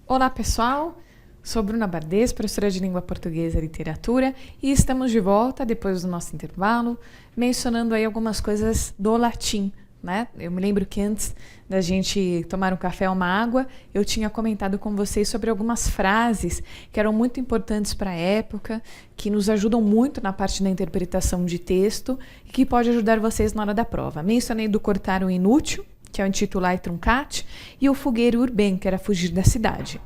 Olá pessoal, sou Bruna Bardez, professora de Língua Portuguesa e Literatura, e estamos de volta depois do nosso intervalo, mencionando aí algumas coisas do latim, né? Eu me lembro que antes da gente tomar um café ou uma água, eu tinha comentado com vocês sobre algumas frases que eram muito importantes para a época, que nos ajudam muito na parte da interpretação de texto e que pode ajudar vocês na hora da prova. Mencionei do cortar o inútil, que é o intitular e truncate, e o fugueiro urben, que era fugir da cidade.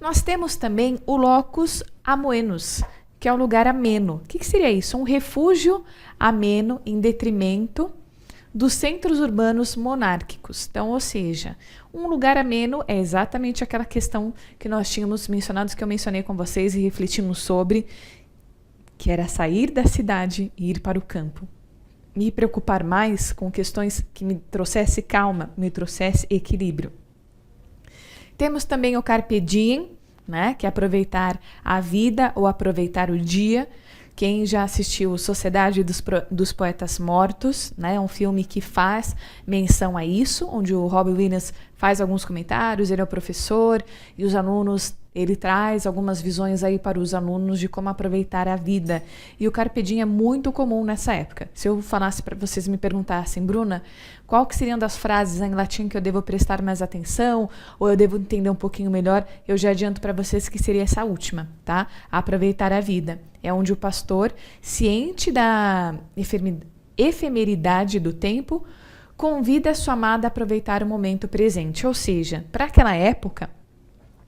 Nós temos também o locus amoenus, que é o lugar ameno. O que seria isso? Um refúgio ameno em detrimento dos centros urbanos monárquicos. Então, ou seja, um lugar ameno é exatamente aquela questão que nós tínhamos mencionado, que eu mencionei com vocês e refletimos sobre, que era sair da cidade e ir para o campo. Me preocupar mais com questões que me trouxesse calma, me trouxesse equilíbrio. Temos também o carpe diem, né, que é aproveitar a vida ou aproveitar o dia. Quem já assistiu Sociedade dos Poetas Mortos, né, é um filme que faz menção a isso, onde o Robin Williams faz alguns comentários, ele é o professor e os alunos, ele traz algumas visões aí para os alunos de como aproveitar a vida. E o carpe diem é muito comum nessa época. Se eu falasse para vocês, me perguntassem, Bruna, qual que seriam das frases em latim que eu devo prestar mais atenção ou eu devo entender um pouquinho melhor, eu já adianto para vocês que seria essa última, tá? Aproveitar a vida. É onde o pastor, ciente da efemeridade do tempo, convida a sua amada a aproveitar o momento presente. Ou seja, para aquela época,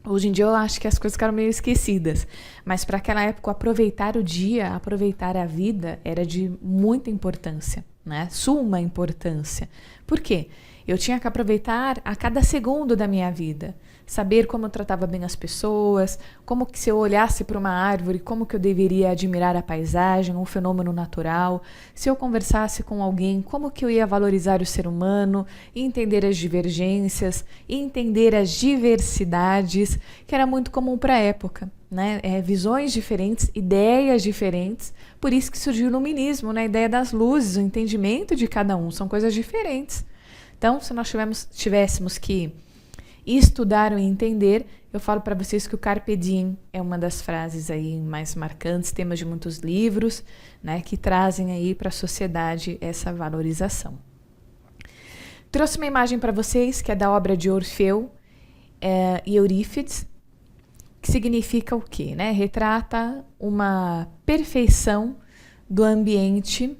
hoje em dia eu acho que as coisas ficaram meio esquecidas, mas para aquela época aproveitar o dia, aproveitar a vida era de muita importância, né? Suma importância. Por quê? Eu tinha que aproveitar a cada segundo da minha vida, saber como eu tratava bem as pessoas, como que se eu olhasse para uma árvore, como que eu deveria admirar a paisagem, um fenômeno natural, se eu conversasse com alguém, como que eu ia valorizar o ser humano, entender as divergências, entender as diversidades, que era muito comum para a época. Né? Visões diferentes, ideias diferentes, por isso que surgiu o iluminismo, né? A ideia das luzes, o entendimento de cada um, são coisas diferentes. Então, se nós tivéssemos que estudar ou entender, eu falo para vocês que o carpe diem é uma das frases aí mais marcantes, temas de muitos livros, né, que trazem aí para a sociedade essa valorização. Trouxe uma imagem para vocês que é da obra de Orfeu e Eurípides, que significa o quê? Né? Retrata uma perfeição do ambiente,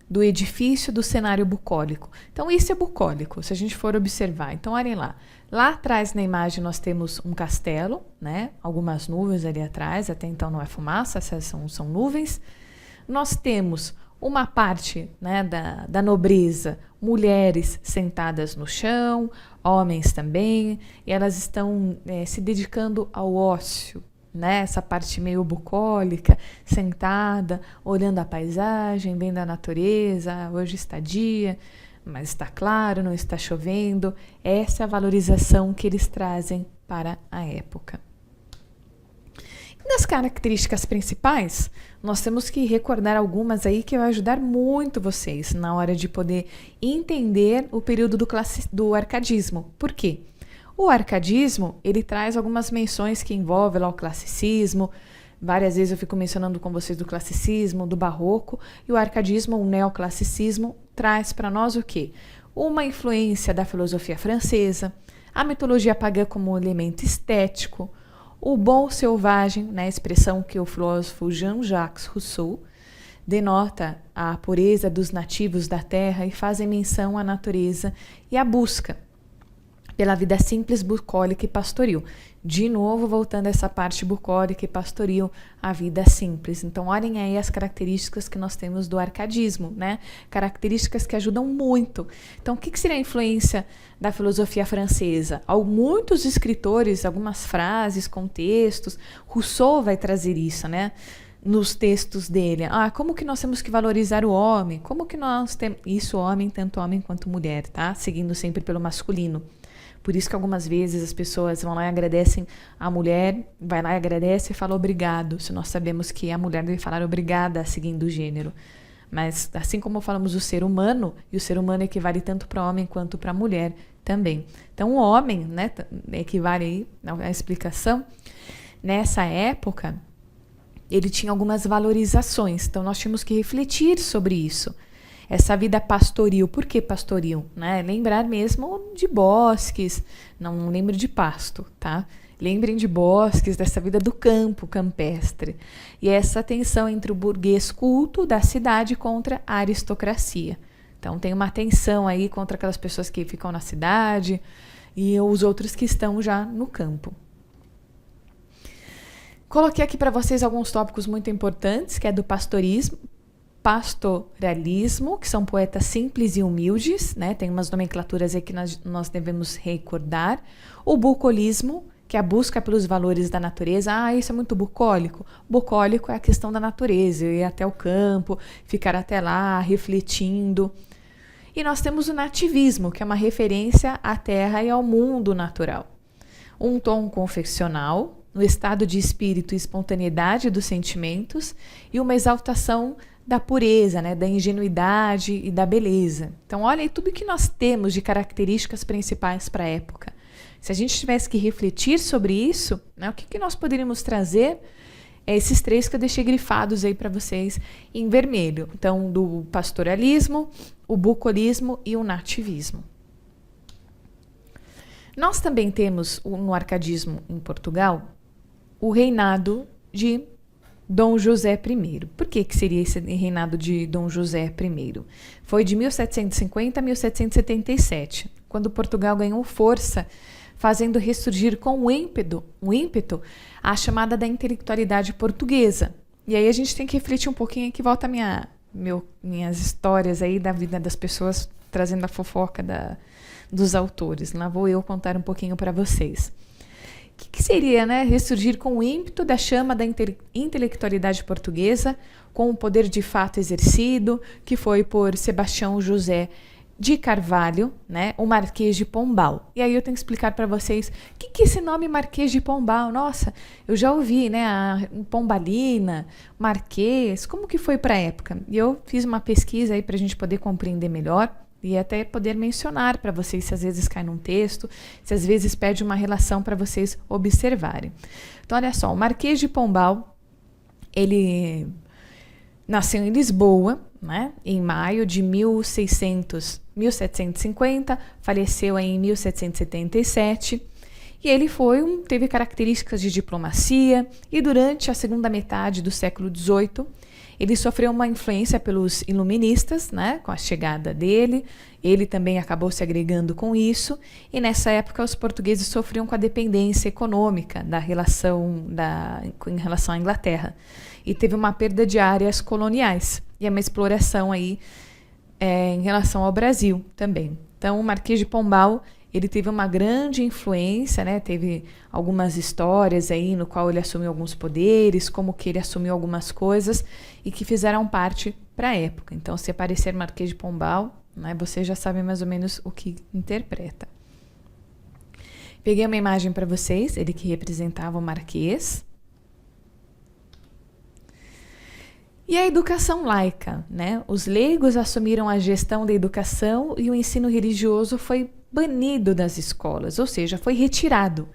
do edifício, do cenário bucólico. Então, isso é bucólico, se a gente for observar. Então, olhem lá. Lá atrás na imagem nós temos um castelo, né? Algumas nuvens ali atrás, até então não é fumaça, essas são nuvens. Nós temos uma parte, né, da nobreza, mulheres sentadas no chão, homens também, e elas estão se dedicando ao ócio, né? Essa parte meio bucólica, sentada, olhando a paisagem, vendo a natureza, hoje está dia, mas está claro, não está chovendo. Essa é a valorização que eles trazem para a época. E das características principais, nós temos que recordar algumas aí que vai ajudar muito vocês na hora de poder entender o período do arcadismo. Por quê? O arcadismo, ele traz algumas menções que envolvem lá o classicismo. Várias vezes eu fico mencionando com vocês do classicismo, do barroco, e o arcadismo, o neoclassicismo, traz para nós o quê? Uma influência da filosofia francesa, a mitologia pagã como elemento estético, o bom selvagem, né, expressão que o filósofo Jean-Jacques Rousseau denota a pureza dos nativos da terra e fazem menção à natureza e à busca pela vida simples, bucólica e pastoril. De novo, voltando a essa parte bucólica e pastoril, a vida simples. Então, olhem aí as características que nós temos do arcadismo, né? Características que ajudam muito. Então, o que seria a influência da filosofia francesa? Muitos escritores, algumas frases, contextos, Rousseau vai trazer isso, né? Nos textos dele. Como que nós temos que valorizar o homem? Como que nós temos... Isso, homem, tanto homem quanto mulher, tá? Seguindo sempre pelo masculino. Por isso que algumas vezes as pessoas vão lá e agradecem a mulher, vai lá e agradece e fala obrigado, se nós sabemos que a mulher deve falar obrigada seguindo o gênero. Mas assim como falamos do ser humano, e o ser humano equivale tanto para homem quanto para mulher também. Então o homem, né, equivale aí à explicação. Nessa época, ele tinha algumas valorizações, então nós tínhamos que refletir sobre isso. Essa vida pastoril, por que pastoril? Né? Lembrar mesmo de bosques, não lembre de pasto, tá? Lembrem de bosques, dessa vida do campo campestre. E essa tensão entre o burguês culto da cidade contra a aristocracia. Então tem uma tensão aí contra aquelas pessoas que ficam na cidade e os outros que estão já no campo. Coloquei aqui para vocês alguns tópicos muito importantes, que é do pastoralismo, que são poetas simples e humildes, né? Tem umas nomenclaturas aí que nós devemos recordar. O bucolismo, que é a busca pelos valores da natureza. Ah, isso é muito bucólico. Bucólico é a questão da natureza, ir até o campo, ficar até lá, refletindo. E nós temos o nativismo, que é uma referência à terra e ao mundo natural. Um tom confessional, no estado de espírito e espontaneidade dos sentimentos, e uma exaltação da pureza, né, da ingenuidade e da beleza. Então, olha aí tudo que nós temos de características principais para a época. Se a gente tivesse que refletir sobre isso, né, o que nós poderíamos trazer? É esses três que eu deixei grifados aí para vocês em vermelho. Então, do pastoralismo, o bucolismo e o nativismo. Nós também temos no arcadismo em Portugal o reinado de Dom José I. Por que seria esse reinado de Dom José I? Foi de 1750 a 1777, quando Portugal ganhou força, fazendo ressurgir com um ímpeto a chamada da intelectualidade portuguesa. E aí a gente tem que refletir um pouquinho, aqui volta minhas histórias aí da vida das pessoas, trazendo a fofoca dos autores. Lá vou eu contar um pouquinho para vocês. O que seria, né, ressurgir com o ímpeto da chama da intelectualidade portuguesa, com o poder de fato exercido, que foi por Sebastião José de Carvalho, né, o Marquês de Pombal. E aí eu tenho que explicar para vocês o que é esse nome Marquês de Pombal. Nossa, eu já ouvi, né, a Pombalina, Marquês, como que foi para a época? E eu fiz uma pesquisa aí para a gente poder compreender melhor e até poder mencionar para vocês se às vezes cai num texto, se às vezes pede uma relação para vocês observarem. Então, olha só, o Marquês de Pombal, ele nasceu em Lisboa, né, em maio de 1750, faleceu em 1777, e ele teve características de diplomacia, e durante a segunda metade do século XVIII, ele sofreu uma influência pelos iluministas, né, com a chegada dele. Ele também acabou se agregando com isso. E nessa época os portugueses sofriam com a dependência econômica em relação à Inglaterra. E teve uma perda de áreas coloniais. E é uma exploração aí em relação ao Brasil também. Então o Marquês de Pombal, ele teve uma grande influência, né? Teve algumas histórias aí no qual ele assumiu alguns poderes, como que ele assumiu algumas coisas e que fizeram parte para a época. Então, se aparecer Marquês de Pombal, né, você já sabe mais ou menos o que interpreta. Peguei uma imagem para vocês, ele que representava o Marquês. E a educação laica, né? Os leigos assumiram a gestão da educação e o ensino religioso foi banido das escolas, ou seja, foi retirado.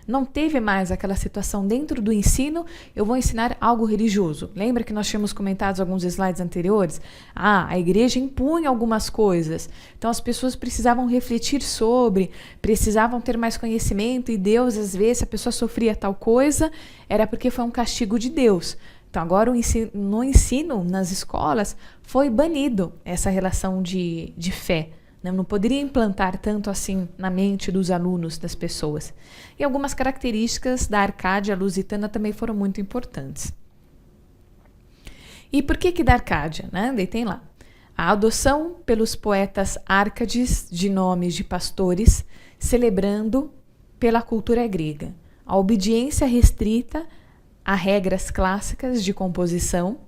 Não teve mais aquela situação dentro do ensino, eu vou ensinar algo religioso. Lembra que nós tínhamos comentado alguns slides anteriores? A igreja impunha algumas coisas. Então as pessoas precisavam refletir sobre, precisavam ter mais conhecimento e Deus, às vezes, se a pessoa sofria tal coisa, era porque foi um castigo de Deus. Então agora no ensino, nas escolas, foi banido essa relação de fé. Não poderia implantar tanto assim na mente dos alunos, das pessoas. E algumas características da Arcádia lusitana também foram muito importantes. E por que da Arcádia? Né? Daí tem lá. A adoção pelos poetas árcades de nomes de pastores, celebrando pela cultura grega. A obediência restrita a regras clássicas de composição,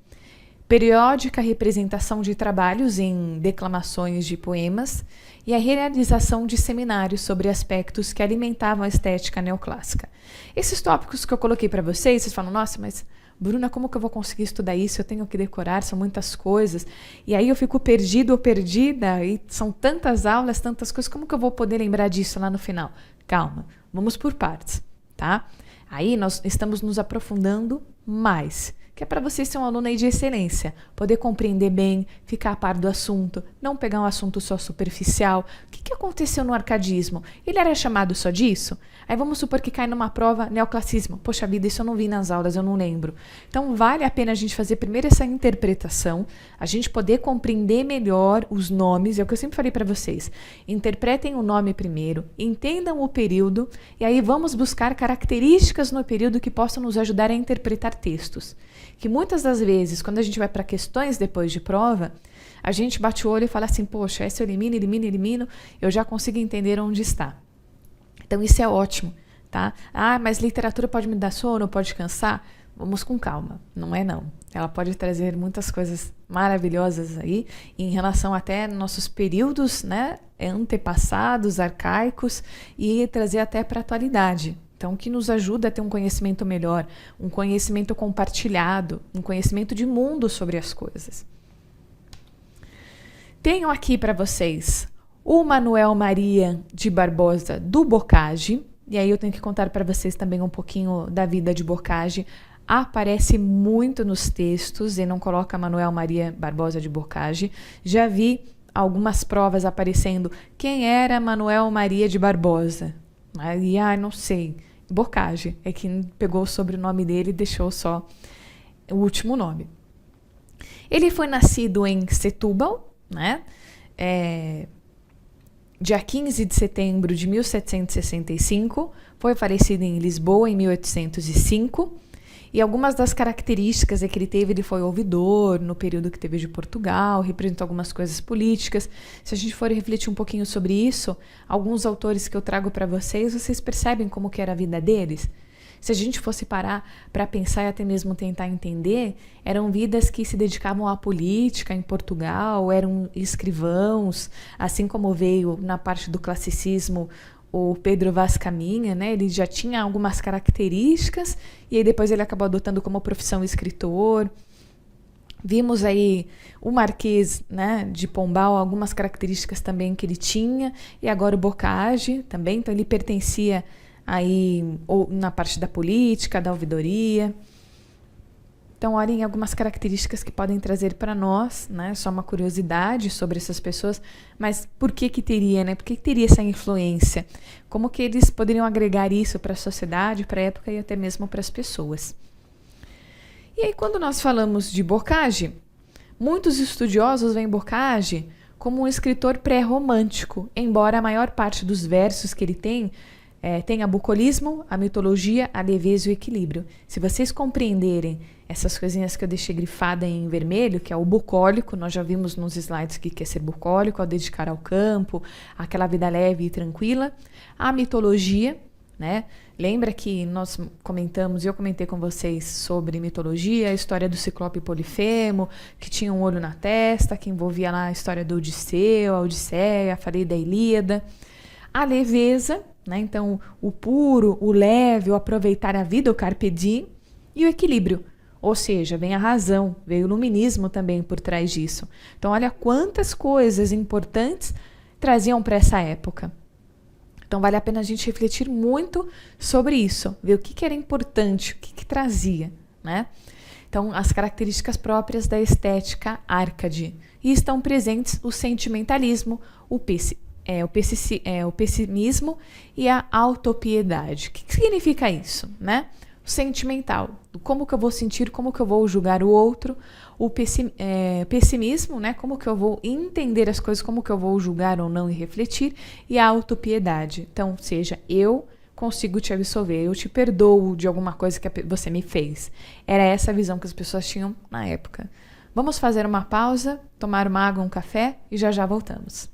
periódica representação de trabalhos em declamações de poemas e a realização de seminários sobre aspectos que alimentavam a estética neoclássica. Esses tópicos que eu coloquei para vocês, vocês falam, nossa, mas Bruna, como que eu vou conseguir estudar isso? Eu tenho que decorar, são muitas coisas. E aí eu fico perdido ou perdida, e são tantas aulas, tantas coisas, como que eu vou poder lembrar disso lá no final? Calma, vamos por partes, tá? Aí nós estamos nos aprofundando mais, que é para você ser um aluno aí de excelência, poder compreender bem, ficar a par do assunto, não pegar um assunto só superficial. O que aconteceu no arcadismo? Ele era chamado só disso? Aí vamos supor que cai numa prova neoclassicismo. Poxa vida, isso eu não vi nas aulas, eu não lembro. Então vale a pena a gente fazer primeiro essa interpretação, a gente poder compreender melhor os nomes, é o que eu sempre falei para vocês. Interpretem o nome primeiro, entendam o período e aí vamos buscar características no período que possam nos ajudar a interpretar textos. Que muitas das vezes, quando a gente vai para questões depois de prova, a gente bate o olho e fala assim, poxa, essa eu elimino, eu já consigo entender onde está. Então isso é ótimo, tá? Ah, mas literatura pode me dar sono, pode cansar? Vamos com calma, não é não. Ela pode trazer muitas coisas maravilhosas aí, em relação até nossos períodos, né, antepassados, arcaicos, e trazer até para a atualidade. Então, que nos ajuda a ter um conhecimento melhor, um conhecimento compartilhado, um conhecimento de mundo sobre as coisas. Tenho aqui para vocês o Manuel Maria de Barbosa do Boccagi, e aí eu tenho que contar para vocês também um pouquinho da vida de Boccagi. Aparece muito nos textos e não coloca Manuel Maria Barbosa de Boccagi. Já vi algumas provas aparecendo quem era Manuel Maria de Barbosa. Aí, não sei. Boccagi é quem pegou o sobrenome dele e deixou só o último nome. Ele foi nascido em Setúbal, né? Dia 15 de setembro de 1765, foi falecido em Lisboa em 1805. E algumas das características que ele foi ouvidor no período que teve de Portugal, representou algumas coisas políticas. Se a gente for refletir um pouquinho sobre isso, alguns autores que eu trago para vocês percebem como que era a vida deles? Se a gente fosse parar para pensar e até mesmo tentar entender, eram vidas que se dedicavam à política em Portugal, eram escrivãos, assim como veio na parte do classicismo o Pedro Vaz Caminha, né? Ele já tinha algumas características e aí depois ele acabou adotando como profissão escritor. Vimos aí o Marquês, né, de Pombal, algumas características também que ele tinha, e agora o Boccagi também, então ele pertencia aí ou na parte da política, da ouvidoria. Então, olhem algumas características que podem trazer para nós, né? Só uma curiosidade sobre essas pessoas, mas por que teria, né? Por que teria essa influência? Como que eles poderiam agregar isso para a sociedade, para a época e até mesmo para as pessoas? E aí, quando nós falamos de Boccagi, muitos estudiosos veem Boccagi como um escritor pré-romântico, embora a maior parte dos versos que ele tem a bucolismo, a mitologia, a leveza e o equilíbrio. Se vocês compreenderem essas coisinhas que eu deixei grifada em vermelho, que é o bucólico, nós já vimos nos slides que quer ser bucólico, ao dedicar ao campo, aquela vida leve e tranquila. A mitologia, né? Lembra que nós comentamos, eu comentei com vocês sobre mitologia, a história do Ciclope Polifemo, que tinha um olho na testa, que envolvia lá a história do Odisseu, a Odisseia, falei da Ilíada. A leveza, né? Então, o puro, o leve, o aproveitar a vida, o carpe diem, e o equilíbrio, ou seja, vem a razão, veio o iluminismo também por trás disso. Então, olha quantas coisas importantes traziam para essa época. Então, vale a pena a gente refletir muito sobre isso, ver o que era importante, o que trazia, né? Então, as características próprias da estética Arcade. E estão presentes o sentimentalismo, o pessimismo e a autopiedade. O que significa isso, né? O sentimental, como que eu vou sentir, como que eu vou julgar o outro. O pessimismo, né? Como que eu vou entender as coisas, como que eu vou julgar ou não e refletir. E a autopiedade. Então, seja, eu consigo te absolver, eu te perdoo de alguma coisa que você me fez. Era essa a visão que as pessoas tinham na época. Vamos fazer uma pausa, tomar uma água, um café e já voltamos.